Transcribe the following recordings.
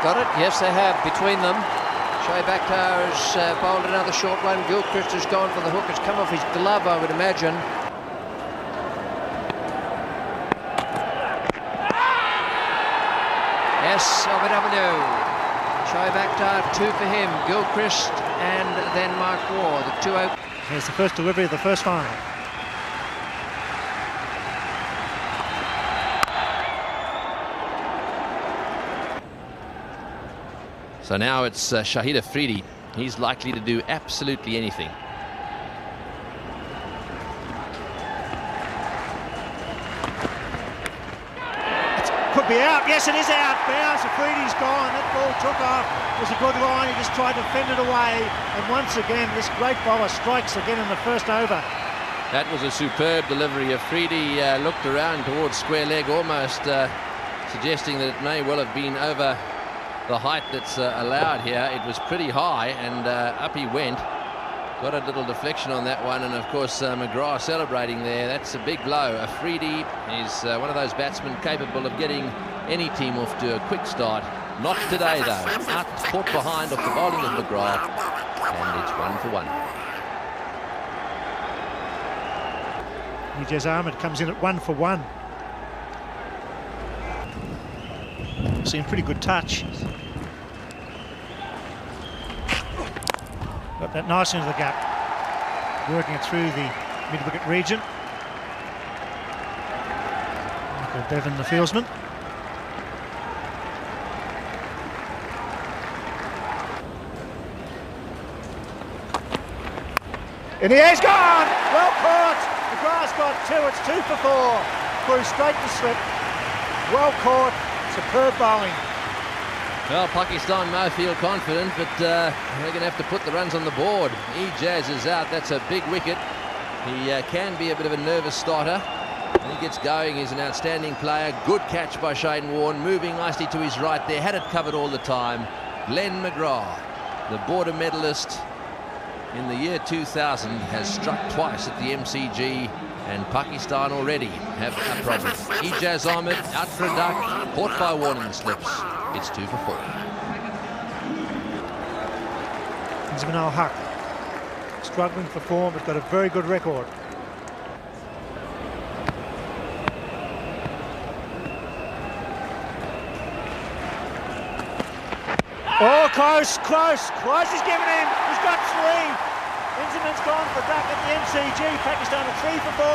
got it? Yes, they have, between them. Shoaib Akhtar has bowled another short one. Gilchrist has gone for the hook. It's come off his glove, I would imagine. Yes, OBW. Shoaib Akhtar, 2 for him. Gilchrist and then Mark Waugh, the 2 out. Here's the first delivery of the first final. So now it's Shahid Afridi. He's likely to do absolutely anything. Could be out. Yes, it is out. Bounce. Afridi's gone. That ball took off. It was a good line. He just tried to fend it away. And once again, this great bowler strikes again in the first over. That was a superb delivery. Afridi looked around towards square leg, almost suggesting that it may well have been over the height that's allowed here. It was pretty high, and up he went. Got a little deflection on that one, and of course McGrath celebrating there. That's a big blow. Afridi is one of those batsmen capable of getting any team off to a quick start. Not today though. Out caught behind off the bowling of McGrath, and it's 1 for 1. Ijaz Ahmed comes in at 1 for 1. Seen pretty good touch. Got that nice into the gap. Working it through the mid-wicket region. Michael Bevan, the fieldsman. And he has gone! Well caught! The grass got 2, it's 2 for 4. Flew straight to slip. Well caught. Superb bowling. Well, Pakistan may feel confident, but they're going to have to put the runs on the board. Ijaz is out. That's a big wicket. He can be a bit of a nervous starter. When he gets going, he's an outstanding player. Good catch by Shane Warne, moving nicely to his right there. Had it covered all the time. Glenn McGrath, the border medalist in the year 2000, has struck twice at the MCG. And Pakistan already have a problem. Ijaz Ahmed out for a duck, caught by Warne in the slips. It's 2 for 4. Inzamam Al-Haq, struggling for form, but got a very good record. Oh, close. He's given him. He's got 3. Inzaman's gone for duck at the MCG. Pakistan are 3 for 4.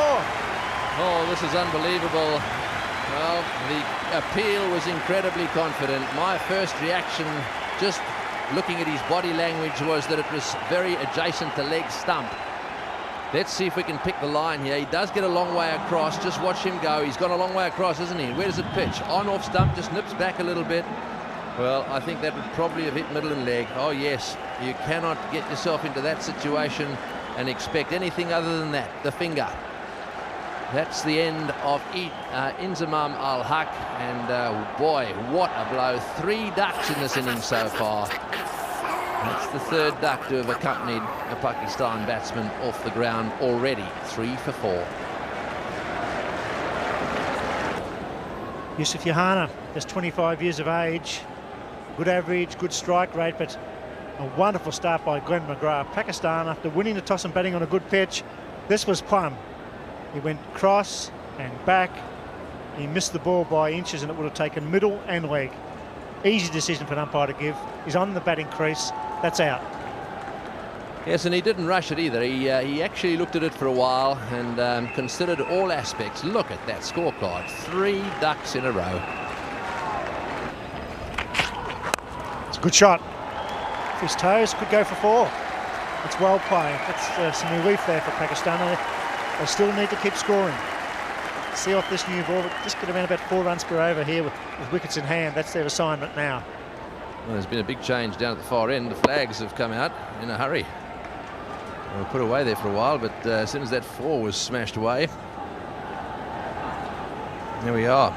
Oh, this is unbelievable. Well, the appeal was incredibly confident. My first reaction, just looking at his body language, was that it was very adjacent to leg stump. Let's see if we can pick the line here. He does get a long way across. Just watch him go. He's gone a long way across, isn't he? Where does it pitch? On off stump, just nips back a little bit. Well, I think that would probably have hit middle and leg. Oh, yes. You cannot get yourself into that situation and expect anything other than that, the finger. That's the end of Inzamam Al-Haq, and boy, what a blow. 3 ducks in this innings so far. That's the 3rd duck to have accompanied a Pakistan batsman off the ground already. 3 for 4. Yusuf Yohana, just 25 years of age. Good average, good strike rate, but a wonderful start by Glenn McGrath. Pakistan, after winning the toss and batting on a good pitch, this was plum. He went cross and back. He missed the ball by inches, and it would have taken middle and leg. Easy decision for an umpire to give. He's on the batting crease. That's out. Yes, and he didn't rush it either. He actually looked at it for a while and considered all aspects. Look at that scorecard. 3 ducks in a row. It's a good shot. Off his toes, could go for 4. It's well played. That's some relief there for Pakistan. They still need to keep scoring. See off this new ball. Just get around about 4 runs per over here with wickets in hand. That's their assignment now. Well, there's been a big change down at the far end. The flags have come out in a hurry. They were put away there for a while, but as soon as that 4 was smashed away, there we are.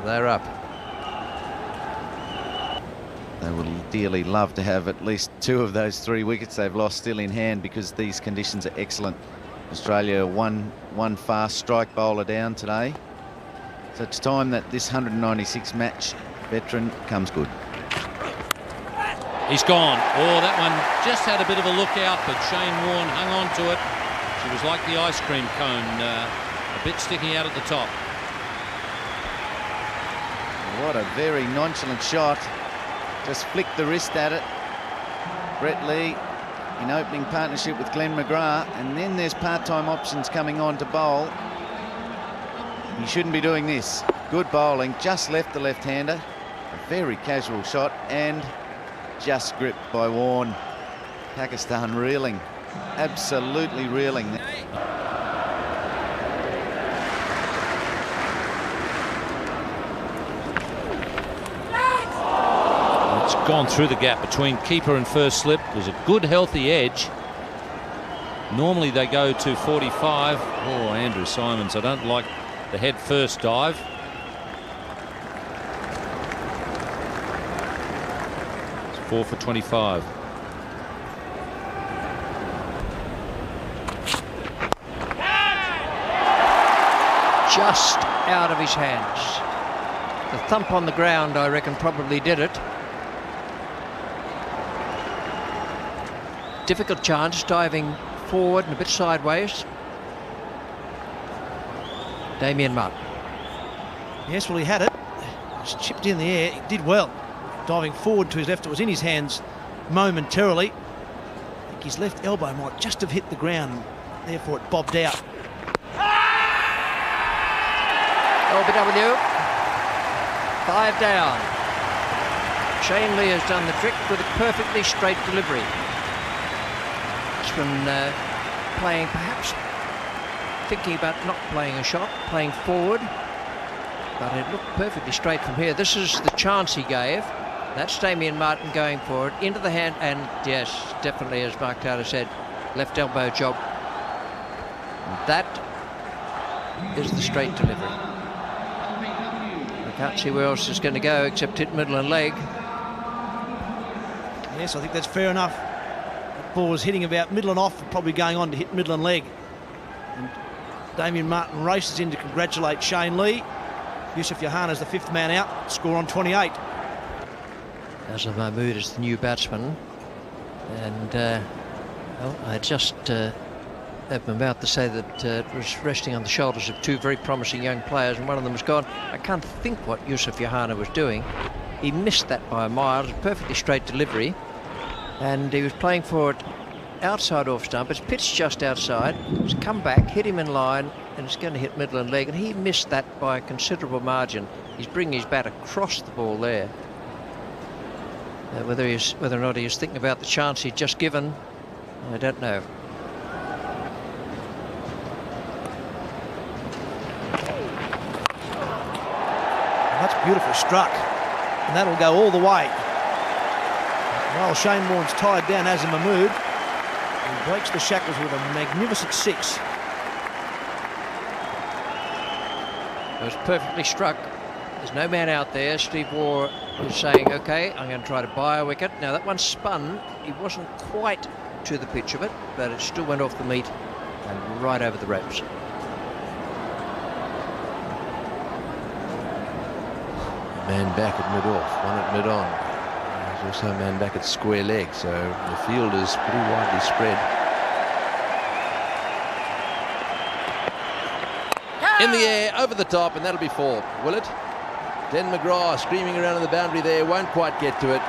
They're up. They will dearly love to have at least 2 of those 3 wickets they've lost still in hand, because these conditions are excellent. Australia one fast strike bowler down today. So it's time that this 196 match veteran comes good. He's gone. Oh, that one just had a bit of a look out, but Shane Warne hung on to it. She was like the ice cream cone, a bit sticking out at the top. What a very nonchalant shot. Just flicked the wrist at it. Brett Lee in opening partnership with Glenn McGrath, and then there's part-time options coming on to bowl. He shouldn't be doing this. Good bowling, just left the left-hander. A very casual shot and just gripped by Warne. Pakistan reeling, absolutely reeling. It's gone through the gap between keeper and first slip. It was a good healthy edge. Normally they go to 45. Oh, Andrew Simons, I don't like the head first dive. It's 4 for 25. Just out of his hands. The thump on the ground, I reckon, probably did it. Difficult chance, diving forward and a bit sideways. Damien Martin. Yes, well, he had it. It's chipped in the air. He did well. Diving forward to his left, it was in his hands momentarily. I think his left elbow might just have hit the ground, therefore it bobbed out. LBW, 5 down. Shane Lee has done the trick with a perfectly straight delivery. This one playing, perhaps thinking about not playing a shot, playing forward, but it looked perfectly straight from here. This is the chance he gave. That's Damien Martin going for it into the hand, and yes, definitely, as Mark Carter said, left elbow job. And that is the straight delivery. I can't see where else it's going to go except hit middle and leg. Yes, I think that's fair enough. That ball was hitting about middle and off, probably going on to hit middle and leg. And Damien Martin races in to congratulate Shane Lee. Yusuf Yohana's the 5th man out, score on 28. Azhar Mahmood is the new batsman, and well, I just have my mouth to say that it was resting on the shoulders of 2 very promising young players, and one of them was gone. I can't think what Yusuf Yohana was doing. He missed that by a mile. It was a perfectly straight delivery, and he was playing for it outside off stump. It's pitched just outside. It's come back, hit him in line, and it's going to hit middle and leg, and he missed that by a considerable margin. He's bringing his bat across the ball there. Whether or not he was thinking about the chance he'd just given, I don't know. That's beautifully struck, and that'll go all the way. While Shane Warne's tied down Azhar Mahmood, he breaks the shackles with a magnificent 6. It was perfectly struck. There's no man out there. Steve Waugh is saying, OK, I'm going to try to buy a wicket. Now, that one spun. He wasn't quite to the pitch of it, but it still went off the meat and right over the ropes. Man back at mid-off, one at mid-on. There's also a man back at square leg, so the field is pretty widely spread. In the air, over the top, and that'll be 4, will it? Den McGrath screaming around on the boundary there, won't quite get to it.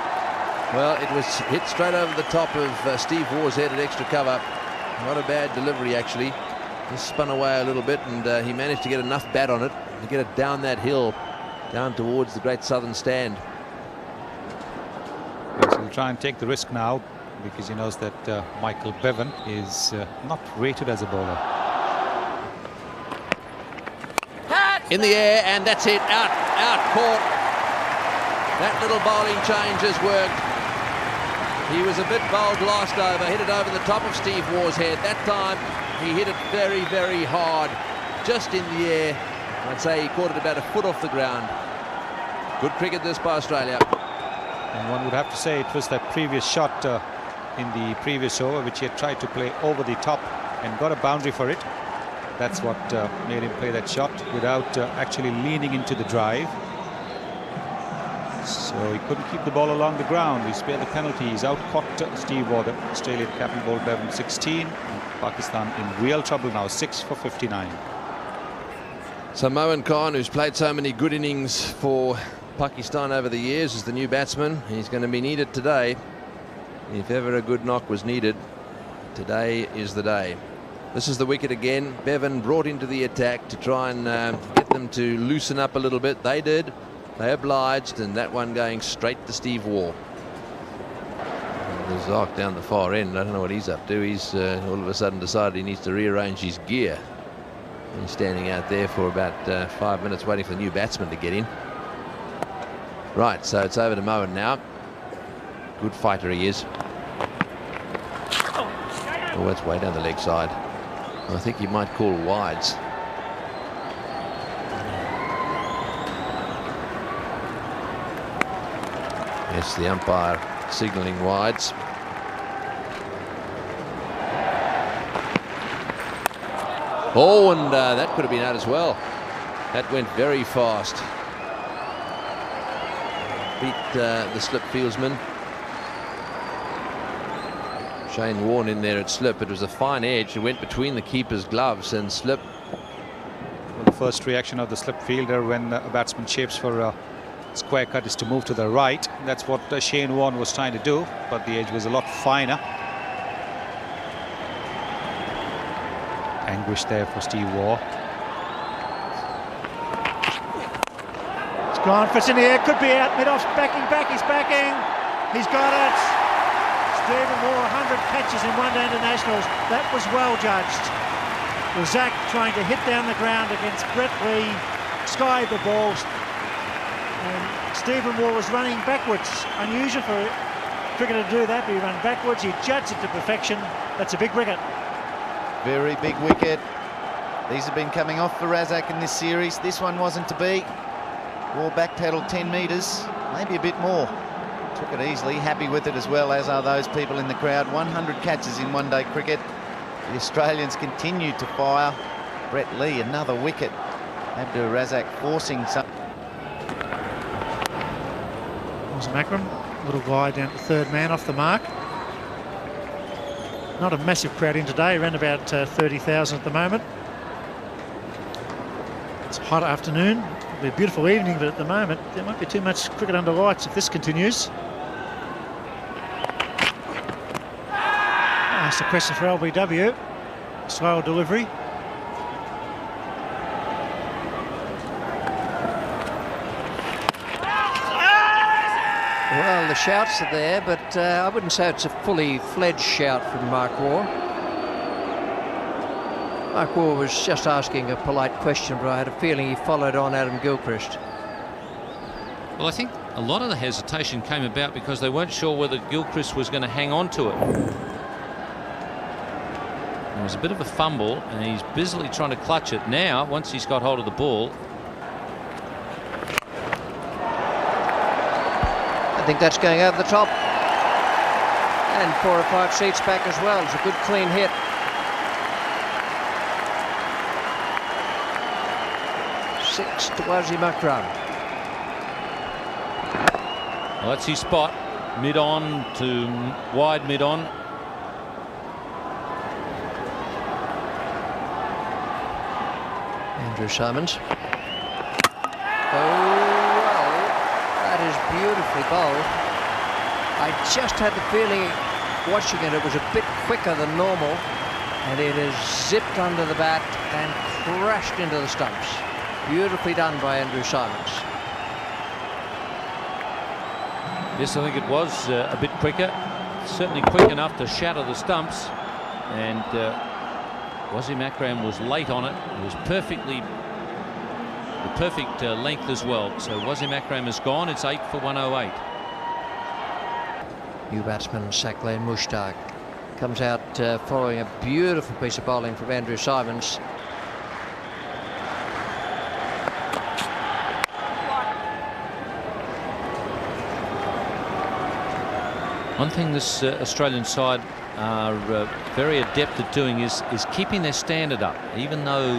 Well, it was hit straight over the top of Steve Waugh's head at extra cover. Not a bad delivery, actually. Just spun away a little bit, and he managed to get enough bat on it to get it down that hill, down towards the Great Southern Stand. Yes, he'll try and take the risk now because he knows that Michael Bevan is not rated as a bowler. In the air, and that's it. Out caught. That little bowling change has worked. He was a bit bowled last over, hit it over the top of Steve Waugh's head. That time he hit it very, very hard, just in the air. I'd say he caught it about a foot off the ground. Good cricket this by Australia. And one would have to say it was that previous shot in the previous over which he had tried to play over the top and got a boundary for it. That's what made him play that shot without actually leaning into the drive. So he couldn't keep the ball along the ground. He spared the penalty. He's out-caught Steve Waugh, the Australian captain, bowled Bevan 16. Pakistan in real trouble now, 6 for 59. So Moeen Khan, who's played so many good innings for Pakistan over the years, is the new batsman. He's going to be needed today. If ever a good knock was needed, today is the day. This is the wicket again. Bevan brought into the attack to try and get them to loosen up a little bit. They did. They obliged, and that one going straight to Steve Waugh. There's Zark down the far end. I don't know what he's up to. He's all of a sudden decided he needs to rearrange his gear. He's standing out there for about 5 minutes waiting for the new batsman to get in. Right, so it's over to Moeen now. Good fighter he is. Oh, that's way down the leg side. I think he might call wides. Yes, the umpire signalling wides. Oh, and that could have been out as well. That went very fast. Beat the slip fieldsman. Shane Warne in there at slip. It was a fine edge. It went between the keeper's gloves and slip. Well, the first reaction of the slip fielder when a batsman shapes for a square cut is to move to the right. That's what Shane Warne was trying to do, but the edge was a lot finer. Anguish there for Steve Waugh. It's gone, fits in the air, could be out, mid-off, backing back, he's backing. He's got it. Stephen Waugh, 100 catches in one-day internationals. That was well judged. Razak trying to hit down the ground against Brett Lee, skied the balls. And Stephen Waugh was running backwards. Unusual for a cricketer to do that, but he ran backwards. He judged it to perfection. That's a big wicket. Very big wicket. These have been coming off for Razak in this series. This one wasn't to be. Waugh backpedaled 10 metres, maybe a bit more. Took it easily, happy with it as well, as are those people in the crowd. 100 catches in one-day cricket. The Australians continued to fire. Brett Lee, another wicket. Abdur Razak forcing some. There's Makram, little guy down to third man off the mark. Not a massive crowd in today, around about 30,000 at the moment. It's a hot afternoon. It'll be a beautiful evening, but at the moment there won't be too much cricket under lights if this continues. Asked a question for LBW. Slow delivery. Well, the shouts are there, but I wouldn't say it's a fully fledged shout from Mark Waugh. Mark Waugh was just asking a polite question, but I had a feeling he followed on Adam Gilchrist. Well, I think a lot of the hesitation came about because they weren't sure whether Gilchrist was going to hang on to it. There was a bit of a fumble, and he's busily trying to clutch it now. Once he's got hold of the ball, I think that's going over the top. And 4 or 5 seats back as well. It's a good clean hit. Six to Wasim Akram. well, that's his spot. Mid-on to wide mid-on. Andrew Simons. Oh, well, that is beautifully bowled. I just had the feeling watching it was a bit quicker than normal, and it has zipped under the bat and crashed into the stumps. Beautifully done by Andrew Simons. Yes, I think it was a bit quicker. Certainly quick enough to shatter the stumps. And Wasim Akram was late on it. It was perfectly the perfect length as well. So Wasim Akram is gone. It's 8 for 108. New batsman Saqlain Mushtaq comes out following a beautiful piece of bowling from Andrew Simons. One thing this Australian side are very adept at doing is keeping their standard up, even though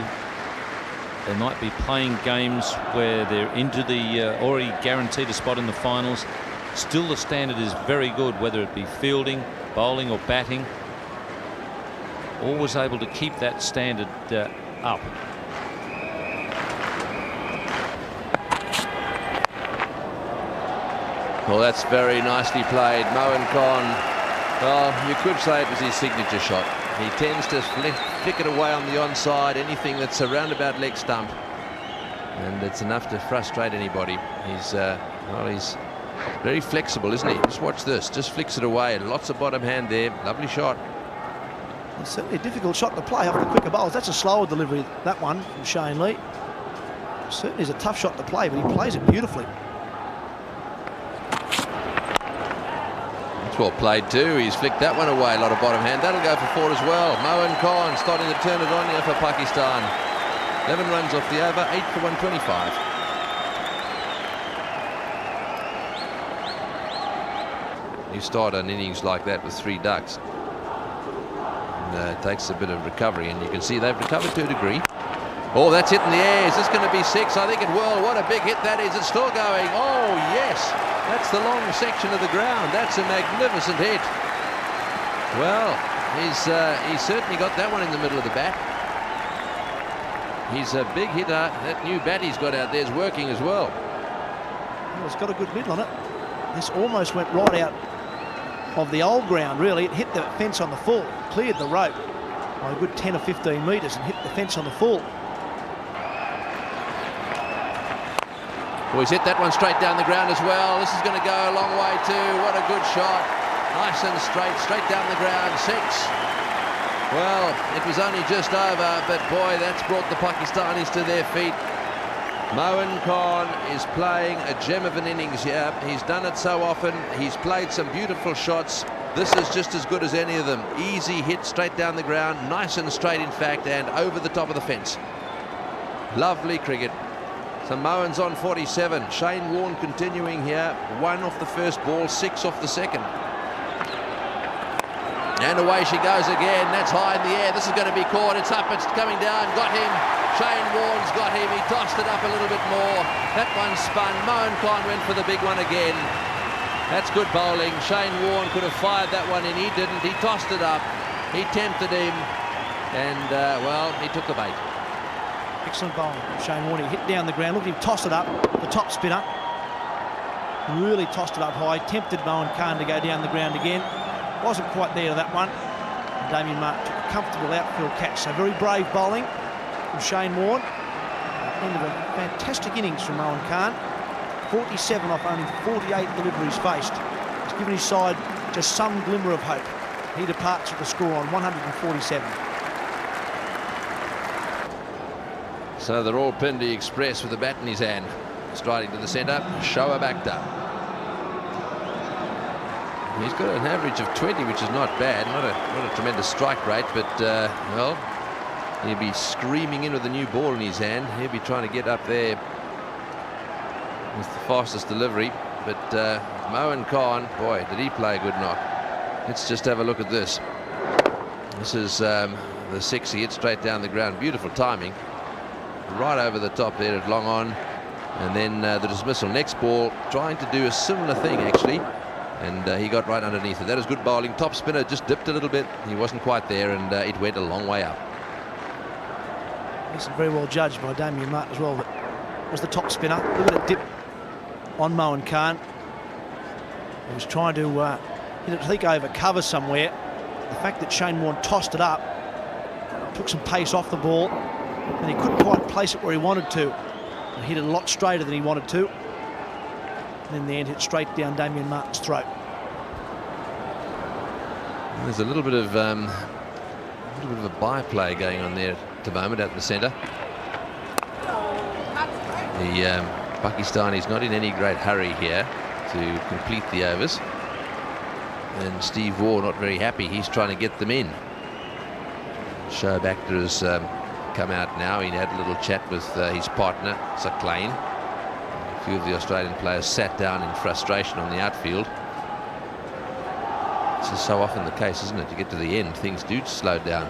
They might be playing games where they're into the already guaranteed a spot in the finals. Still, the standard is very good, whether it be fielding, bowling or batting. Always able to keep that standard up. Well, that's very nicely played. Moen Khan, well, you could say it was his signature shot. He tends to flick it away on the onside, anything that's a roundabout leg stump. And it's enough to frustrate anybody. He's very flexible, isn't he? Just watch this. Just flicks it away. Lots of bottom hand there. Lovely shot. It's certainly a difficult shot to play off the quicker bowls. That's a slower delivery, that one from Shane Lee. Certainly is a tough shot to play, but he plays it beautifully. It's well played too. He's flicked that one away. A lot of bottom hand. That'll go for 4 as well. Moen Khan starting to turn it on here for Pakistan. 11 runs off the over, 8 for 125. You start an innings like that with 3 ducks. And, it takes a bit of recovery, and you can see they've recovered to a degree. Oh, that's hit in the air. Is this going to be 6? I think it will. What a big hit that is. It's still going. Oh, yes. That's the long section of the ground. That's a magnificent hit. Well, he's certainly got that one in the middle of the bat. He's a big hitter. That new bat he's got out there is working as well. Well, it's got a good middle on it. This almost went right out of the old ground, really. It hit the fence on the full, cleared the rope by a good 10 or 15 metres and hit the fence on the full. Well, he's hit that one straight down the ground as well. This is going to go a long way too. What a good shot. Nice and straight down the ground. 6. Well, it was only just over, but boy, that's brought the Pakistanis to their feet. Moen Khan is playing a gem of an innings here. He's done it so often. He's played some beautiful shots. This is just as good as any of them. Easy hit straight down the ground, nice and straight in fact, and over the top of the fence. Lovely cricket. So Moen's on 47. Shane Warne continuing here. 1 off the first ball, 6 off the second. And away she goes again. That's high in the air. This is going to be caught. It's up. It's coming down. Got him. Shane Warne's got him. He tossed it up a little bit more. That one spun. Moen Khan went for the big one again. That's good bowling. Shane Warne could have fired that one in. He didn't. He tossed it up. He tempted him. And, well, he took the bait. Excellent bowling. Shane Warne, he hit down the ground. Look at him toss it up. The top spinner. Really tossed it up high. Tempted Moen Khan to go down the ground again. Wasn't quite there to that one. Damien Mark took a comfortable outfield catch. So very brave bowling from Shane Warne. End of a fantastic innings from Moen Khan. 47 off only 48 deliveries faced. He's given his side just some glimmer of hope. He departs with the score on 147. So the Rawalpindi Express with the bat in his hand. Striding to the centre, Shoaib Akhtar. He's got an average of 20, which is not bad. Not a tremendous strike rate, but, well, he'll be screaming in with a new ball in his hand. He'll be trying to get up there with the fastest delivery. But Moen Khan, boy, did he play a good knock. Let's just have a look at this. This is the 6. He hit straight down the ground. Beautiful timing. Right over the top there at long on. And then the dismissal. Next ball, trying to do a similar thing, actually. And he got right underneath it. That is good bowling. Top spinner just dipped a little bit. He wasn't quite there, and it went a long way up. This is very well judged by Damien Mark as well. But it was the top spinner. Look at it dip on Moen Khan. He was trying to hit it, I think, over cover somewhere. The fact that Shane Warne tossed it up took some pace off the ball, and he couldn't quite place it where he wanted to. And hit it a lot straighter than he wanted to. And in the end, hit straight down Damien Martin's throat. There's a little bit of a byplay going on there at the moment out in the centre. The Pakistanis not in any great hurry here to complete the overs. And Steve Waugh not very happy. He's trying to get them in. Shoaib Akhtar has come out now. He had a little chat with his partner, Saqlain. A few of the Australian players sat down in frustration on the outfield. This is so often the case, isn't it? You get to the end, things do slow down.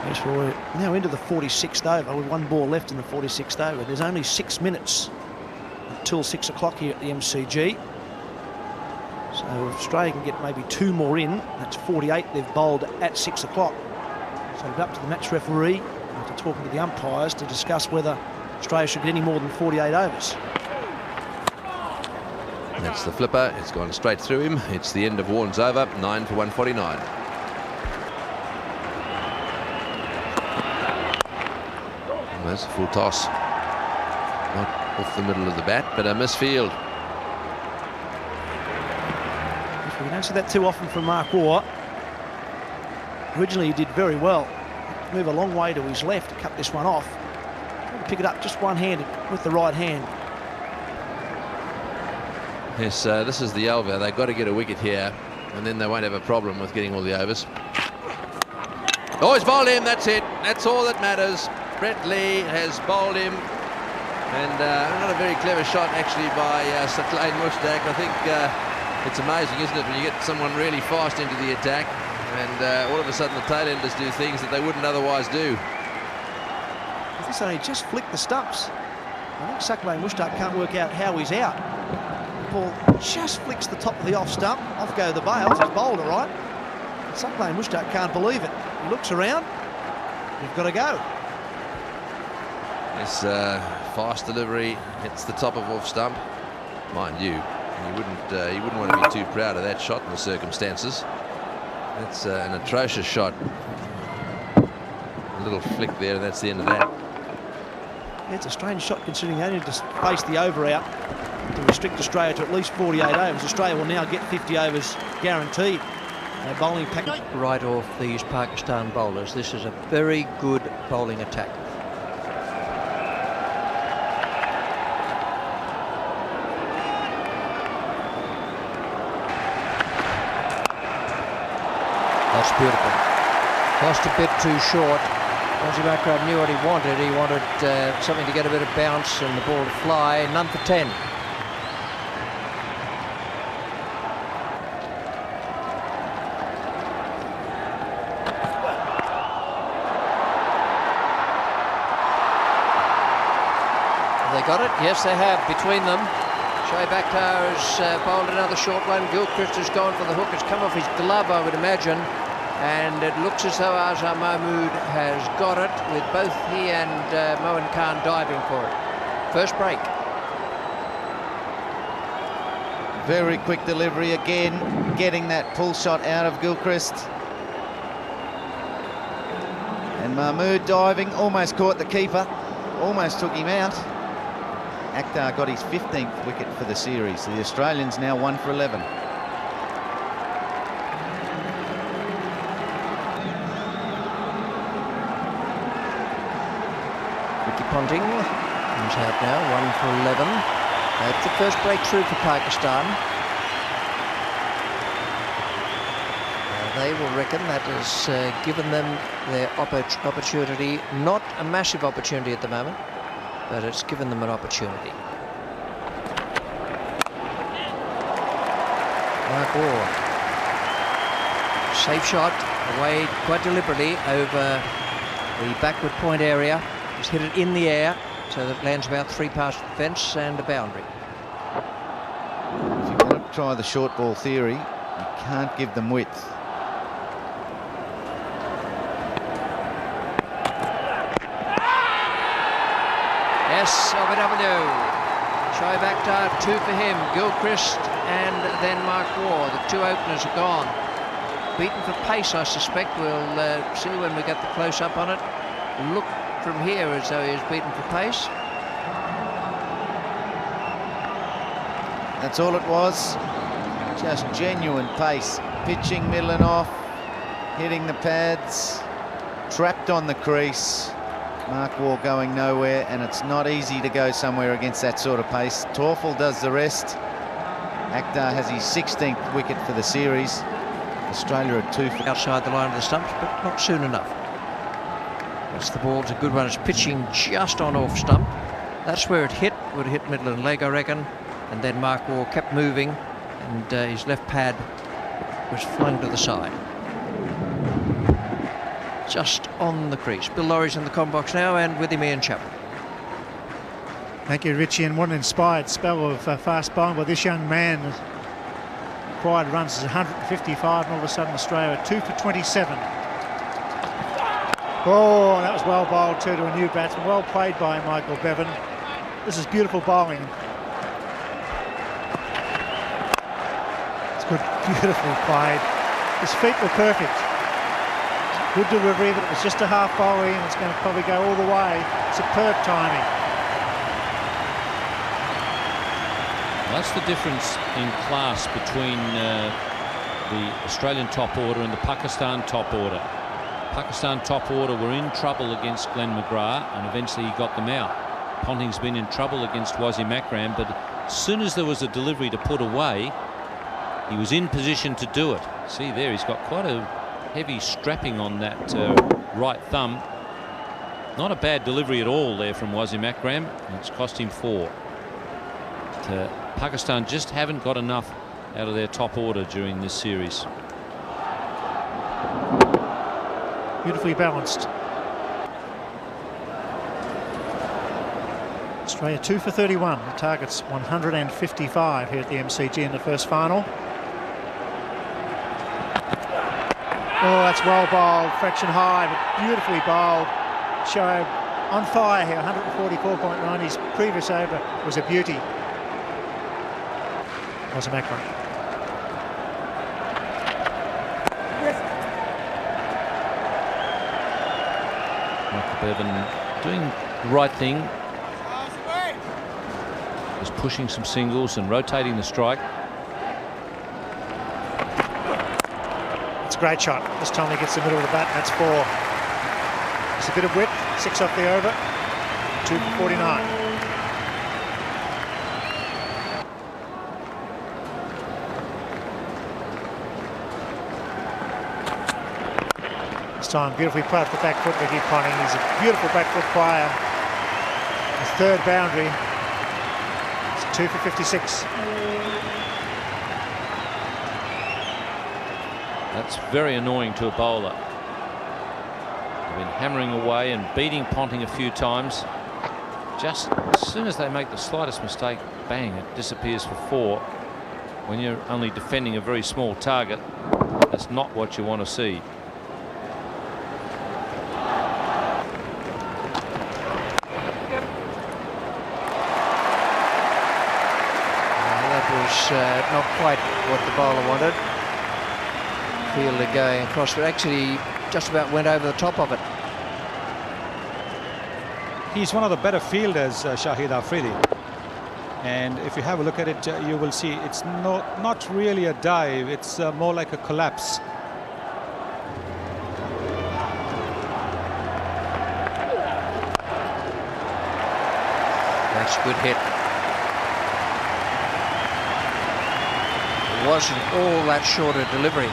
Yes, we're now into the 46th over with one ball left in the 46th over. There's only 6 minutes until 6 o'clock here at the MCG. So if Australia can get maybe 2 more in, that's 48 they've bowled at 6 o'clock. So it's up to the match referee after talking to the umpires to discuss whether Australia should get any more than 48 overs. That's the flipper. It's gone straight through him. It's the end of Warren's over. 9 for 149. That's a full toss. Not off the middle of the bat, but a misfield. We don't see that too often from Mark Waugh. Originally he did very well. Move a long way to his left to cut this one off. Pick it up just one-handed with the right hand. Yes, this is the over. They've got to get a wicket here, and then they won't have a problem with getting all the overs. Oh, he's bowled him. That's it. That's all that matters. Brett Lee has bowled him, and not a very clever shot actually by Sir Clay Mushtaq. I think it's amazing, isn't it, when you get someone really fast into the attack, and all of a sudden the tailenders do things that they wouldn't otherwise do. This only just flicked the stumps. I think Sir Clay Mushtaq can't work out how he's out. The ball just flicks the top of the off stump. Off go the bails. He's bowled all right. Sir Clay Mushtaq can't believe it. He looks around. You've got to go. This fast delivery hits the top of off stump. Mind you, you wouldn't want to be too proud of that shot in the circumstances. It's an atrocious shot. A little flick there, and that's the end of that. Yeah, it's a strange shot considering they only just face the over out to restrict Australia to at least 48 overs. Australia will now get 50 overs guaranteed. Bowling pack right off these Pakistan bowlers. This is a very good bowling attack. That's beautiful. Just a bit too short. Wazir Akram knew what he wanted. He wanted something to get a bit of bounce and the ball to fly. None for 10. Have they got it? Yes, they have. Between them, Shoaib Akhtar has bowled another short one. Gilchrist has gone for the hook. It's come off his glove, I would imagine. And it looks as though Azhar Mahmood has got it, with both he and Moin Khan diving for it. First break. Very quick delivery again, getting that pull shot out of Gilchrist. And Mahmood diving, almost caught the keeper, almost took him out. Akhtar got his 15th wicket for the series. The Australians now 1 for 11. Ponting comes out now, 1 for 11. That's the first breakthrough for Pakistan. They will reckon that has given them their opportunity. Not a massive opportunity at the moment, but it's given them an opportunity. Mark Waugh. Safe shot, away quite deliberately over the backward point area. He's hit it in the air, so that it lands about 3 past the fence and a boundary. If you want to try the short ball theory, you can't give them width. Yes, LBW. Shoaib Akhtar, 2 for him. Gilchrist and then Mark Waugh. The 2 openers are gone. Beaten for pace, I suspect. We'll see when we get the close-up on it. Look from here as though he is beaten for pace. That's all it was. Just genuine pace. Pitching middle and off, hitting the pads, trapped on the crease. Mark Waugh going nowhere, and it's not easy to go somewhere against that sort of pace. Torfel does the rest. Akhtar has his 16th wicket for the series. Australia are 2 for... Outside the line of the stumps, but not soon enough. That's the ball. It's a good one. It's pitching just on off stump. That's where it hit. Would have hit middle and leg, I reckon. And then Mark Waugh kept moving, and his left pad was flung to the side. just on the crease. Bill Laurie's in the com box now, and with him Ian Chappell. Thank you, Richie, and what an inspired spell of fast bowling by this young man. Required runs is 155, and all of a sudden Australia are 2 for 27. Oh, that was well bowled too to a new batsman. Well played by Michael Bevan. This is beautiful bowling. It's good, beautifully played. His feet were perfect. Good delivery, but it was just a half volley, and it's going to probably go all the way. Superb timing. That's the difference in class between the Australian top order and the Pakistan top order. Pakistan top order were in trouble against Glenn McGrath, and eventually he got them out. Ponting's been in trouble against Wasim Akram, but as soon as there was a delivery to put away, he was in position to do it. See there, he's got quite a heavy strapping on that right thumb. Not a bad delivery at all there from Wasim Akram, and it's cost him 4. Pakistan just haven't got enough out of their top order during this series. Beautifully balanced. Australia 2 for 31. The target's 155 here at the MCG in the first final. Oh, that's well bowled, fraction high, but beautifully bowled. Shoaib on fire here, 144.9. His previous over was a beauty. Wasim Akram. Michael Bevan doing the right thing. Just pushing some singles and rotating the strike. It's a great shot. This time he gets the middle of the bat, and that's 4. It's a bit of width, 6 off the over, 2 for 49. This time beautifully played off the back foot, Ricky Ponting. He's a beautiful back foot player. His third boundary. It's 2 for 56. That's very annoying to a bowler. They've been hammering away and beating Ponting a few times. Just as soon as they make the slightest mistake, bang, it disappears for 4. When you're only defending a very small target, that's not what you want to see. Not quite what the bowler wanted. Fielder going across, but actually just about went over the top of it. He's one of the better fielders, Shahid Afridi. And if you have a look at it, you will see it's not really a dive. It's more like a collapse. That's a good hit. Wasn't all that short a delivery.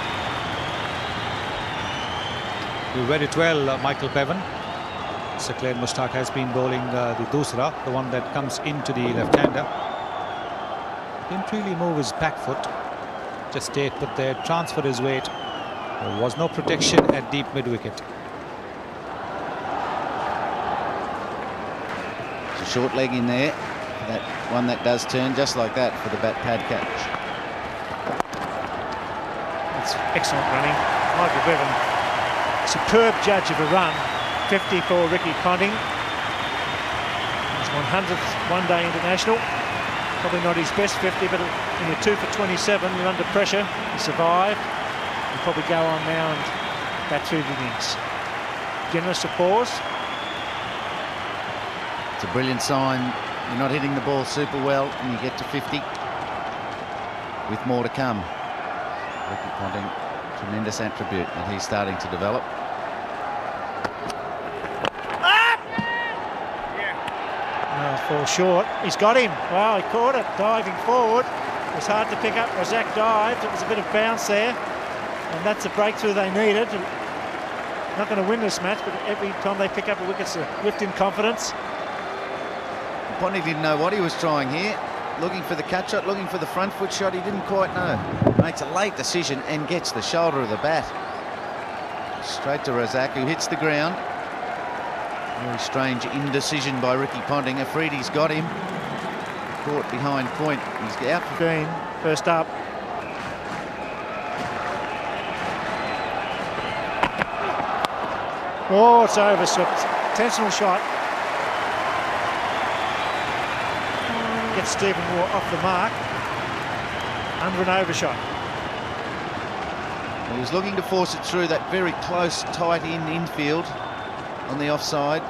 You read it well, Michael Bevan. Sir Claire Mushtaq has been bowling the Dusra, the one that comes into the left-hander. Didn't really move his back foot, just stayed put there, transferred his weight. There was no protection at deep mid-wicket. It's a short leg in there, that one that does turn just like that for the bat pad catch. Excellent running. Michael Bevan, superb judge of a run. 50 for Ricky Ponting. His 100th one-day international. Probably not his best 50, but when you're 2 for 27, you're under pressure. You survive. You probably go on now and bat through the innings. Generous applause. It's a brilliant sign. You're not hitting the ball super well, and you get to 50 with more to come. Ricky Ponting, tremendous attribute that he's starting to develop. Fall short. He's got him. Wow, he caught it. Diving forward. It was hard to pick up. Razak dived. It was a bit of bounce there. And that's a breakthrough they needed. Not going to win this match, but every time they pick up a wicket, it's a lift in confidence. Ponting didn't know what he was trying here. Looking for the cut shot, looking for the front foot shot. He didn't quite know. Makes a late decision and gets the shoulder of the bat. Straight to Razak, who hits the ground. Very strange indecision by Ricky Ponting. Afridi's got him. Caught behind point. He's out for Green, first up. Oh, it's overslipped. Intentional shot. Gets Stephen Moore off the mark. Under an overshot. He was looking to force it through that very close, tight infield on the offside.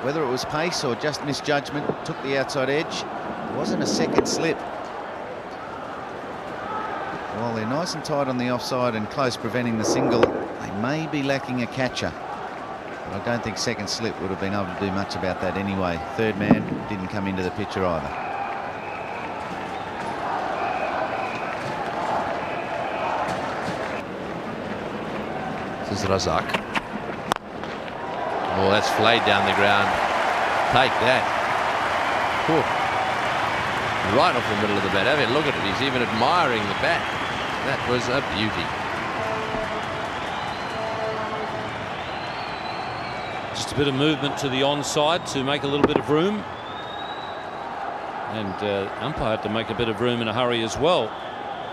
Whether it was pace or just misjudgment, took the outside edge. It wasn't a second slip. While they're nice and tight on the offside and close preventing the single, they may be lacking a catcher. But I don't think second slip would have been able to do much about that anyway. Third man didn't come into the picture either. This is Razak. Oh, that's flayed down the ground. Take that. Whew. Right off the middle of the bat. Have a look at it. He's even admiring the bat. That was a beauty. Just a bit of movement to the onside to make a little bit of room. And umpire had to make a bit of room in a hurry as well.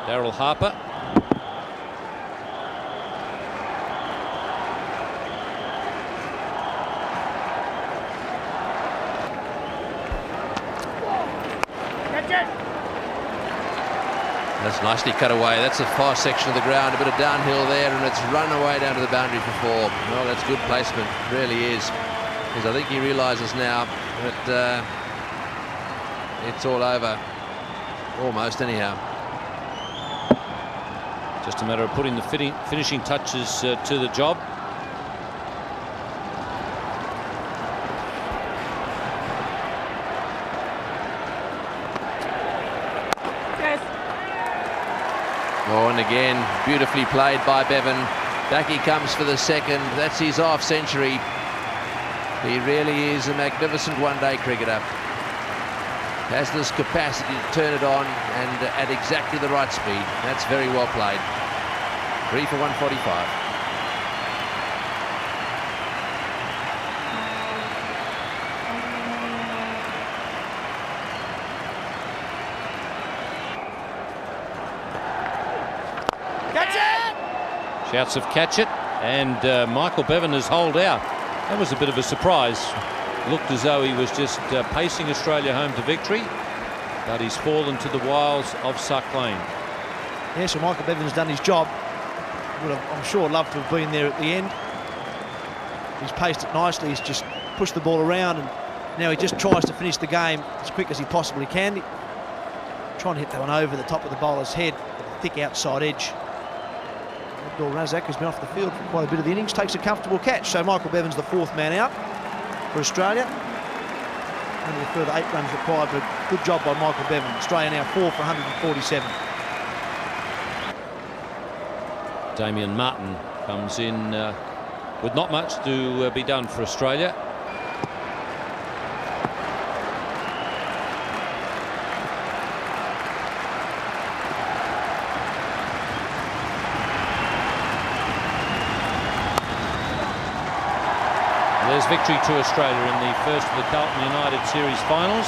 Daryl Harper. That's nicely cut away. That's a far section of the ground, a bit of downhill there, and it's run away down to the boundary for 4. Well, that's good placement, it really is. Because I think he realises now that it's all over. Almost, anyhow. Just a matter of putting the finishing touches to the job. Oh, and again, beautifully played by Bevan. Back he comes for the second. That's his half century. He really is a magnificent one-day cricketer. Has this capacity to turn it on and at exactly the right speed. That's very well played. 3 for 145. Shouts of catch it, and Michael Bevan has holed out. That was a bit of a surprise. Looked as though he was just pacing Australia home to victory, but he's fallen to the wiles of Suck Lane. Yeah, so Michael Bevan's done his job. Would have, I'm sure, loved to have been there at the end. He's paced it nicely. He's just pushed the ball around, and now he just tries to finish the game as quick as he possibly can. Trying to hit that one over the top of the bowler's head with a thick outside edge. Razak has been off the field for quite a bit of the innings, takes a comfortable catch. So Michael Bevan's the 4th man out for Australia. Only a further 8 runs required, but good job by Michael Bevan. Australia now 4 for 147. Damien Martin comes in with not much to be done for Australia. There's victory to Australia in the first of the Carlton United Series finals.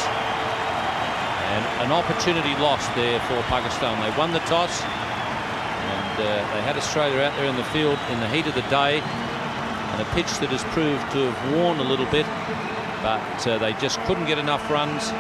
And an opportunity lost there for Pakistan. They won the toss, and they had Australia out there in the field in the heat of the day, and a pitch that has proved to have worn a little bit, but they just couldn't get enough runs.